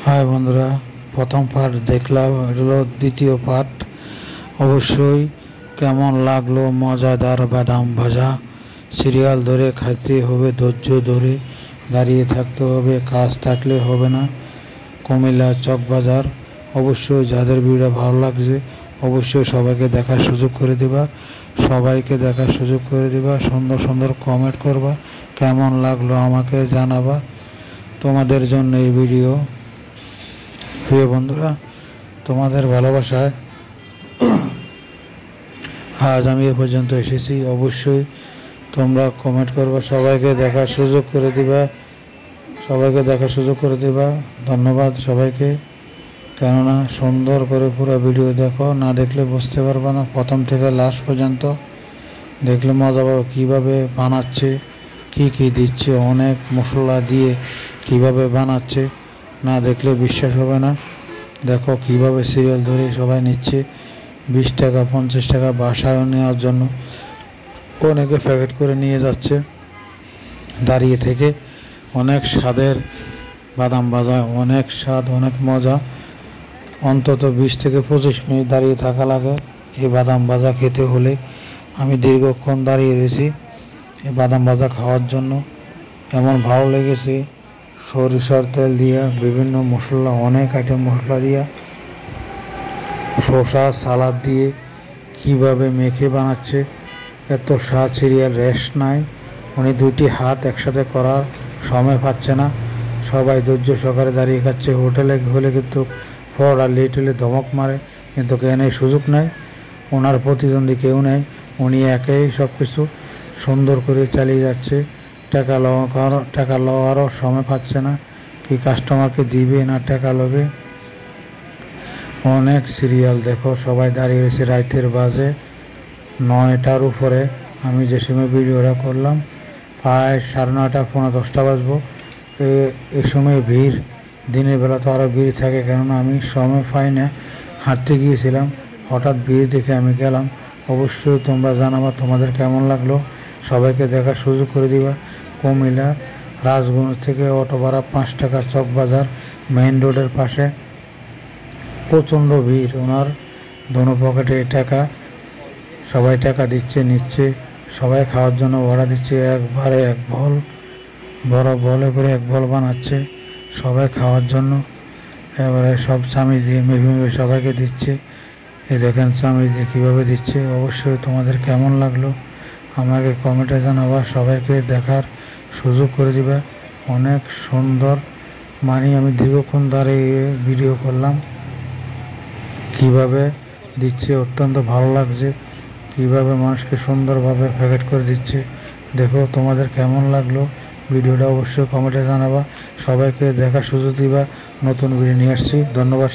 High বন্ধুরা, প্রথম part দেখলাম, এটা হলো দ্বিতীয় পার্ট। অবশ্যই কেমন লাগলো মজাদার বাদাম ভাজা। সিরিয়াল ধরে খাইতে হবে, ধৈর্য ধরে দাঁড়িয়ে থাকতে হবে, কাজ থাকলে হবে না। কুমিল্লা চকবাজার। অবশ্যই যাদের ভিডিও ভালো লাগছে অবশ্যই সবাইকে দেখার সুযোগ করে দিবা, সুন্দর সুন্দর কমেন্ট করবা, কেমন লাগলো আমাকে জানাবা। তোমাদের জন্য এই ভিডিও। প্রিয় বন্ধুরা, তোমাদের ভালোবাসায় আজ আমি এ পর্যন্ত এসেছি। অবশ্যই তোমরা কমেন্ট করবা, সবাইকে দেখার সুযোগ করে দিবা। ধন্যবাদ সবাইকে। কেননা সুন্দর করে পুরো ভিডিও দেখো, না দেখলে বুঝতে পারবে না। প্রথম থেকে লাস্ট পর্যন্ত দেখলে মজা পাবে, কীভাবে বানাচ্ছে, কি দিচ্ছে, অনেক মশলা দিয়ে কিভাবে বানাচ্ছে, না দেখলে বিশ্বাস হবে না। দেখো কিভাবে সিরিয়াল ধরে সবাই নিচ্ছে। 20 টাকা 50 টাকা বাসায় নেওয়ার জন্য অনেকে প্যাকেট করে নিয়ে যাচ্ছে দাঁড়িয়ে থেকে। অনেক স্বাদের বাদাম ভাজা, অনেক স্বাদ, অনেক মজা। অন্তত 20 থেকে 25 মিনিট দাঁড়িয়ে থাকা লাগে এই বাদাম ভাজা খেতে হলে। আমি দীর্ঘক্ষণ দাঁড়িয়ে রয়েছি এই বাদাম ভাজা খাওয়ার জন্য। এমন ভালো লেগেছে, সরিষার তেল দিয়া, বিভিন্ন মশলা, অনেক আইটেম মশলা দিয়া, শসা সালাদ দিয়ে কিভাবে মেখে বানাচ্ছে। এত স্বাদ, সিরিয়াল রেস্ট নাই। উনি 2টি হাত একসাথে করার সময় পাচ্ছে না, সবাই ধৈর্য সহকারে দাঁড়িয়ে খাচ্ছে। হোটেলে হলে কিন্তু পরোটা লেট হলে ধমক মারে, কিন্তু এনে সুযোগ নেই, ওনার প্রতিদ্বন্দ্বী কেউ নেই। উনি একাই সব কিছু সুন্দর করে চালিয়ে যাচ্ছে। টাকা লওয়ারও সময় পাচ্ছে না, কি কাস্টমারকে দিবে না টাকা লবে। অনেক সিরিয়াল দেখো, সবাই দাঁড়িয়ে রয়েছে। রাতের বাজে 9টার উপরে। আমি যে সময় ভিডিওটা করলাম প্রায় 9:30 পৌনে 10টা বাজবো। এই সময় ভিড়, দিনের বেলা তো আরও ভিড় থাকে, কেননা আমি সময় পাই না। হাঁটতে গিয়েছিলাম, হঠাৎ ভিড় দেখে আমি গেলাম। অবশ্যই তোমরা জানাবা তোমাদের কেমন লাগলো, সবাইকে দেখার সুযোগ করে দিবা। কুমিল্লা রাজগঞ্জ থেকে অটো ভাড়া 5 টাকা, চকবাজার মেইন রোডের পাশে। প্রচণ্ড ভিড়, ওনার দোনো পকেটে টাকা, সবাই টাকা দিচ্ছে, নিচ্ছে। সবাই খাওয়ার জন্য ভাড়া দিচ্ছে, একবারে এক ভল, বড় বলে করে এক ভল বানাচ্ছে সবাই খাওয়ার জন্য। এবারে সব চামিচ দিয়ে মেঘে সবাইকে দিচ্ছে। এই দেখেন চামিচ দিয়ে কীভাবে দিচ্ছে। অবশ্যই তোমাদের কেমন লাগলো আমাকে কমেন্টে জানাবা, সবাইকে দেখার সুযোগ করে দিবা। অনেক সুন্দর, আমি দীর্ঘক্ষণ দাঁড়িয়ে ভিডিও করলাম, কিভাবে দিচ্ছে অত্যন্ত ভালো লাগছে, কিভাবে মানুষকে সুন্দরভাবে প্যাকেট করে দিচ্ছে। দেখো তোমাদের কেমন লাগলো ভিডিওটা অবশ্যই কমেন্টে জানাবা, সবাইকে দেখার সুযোগ দিবা। নতুন ভিডিও নিয়ে আসছি। ধন্যবাদ।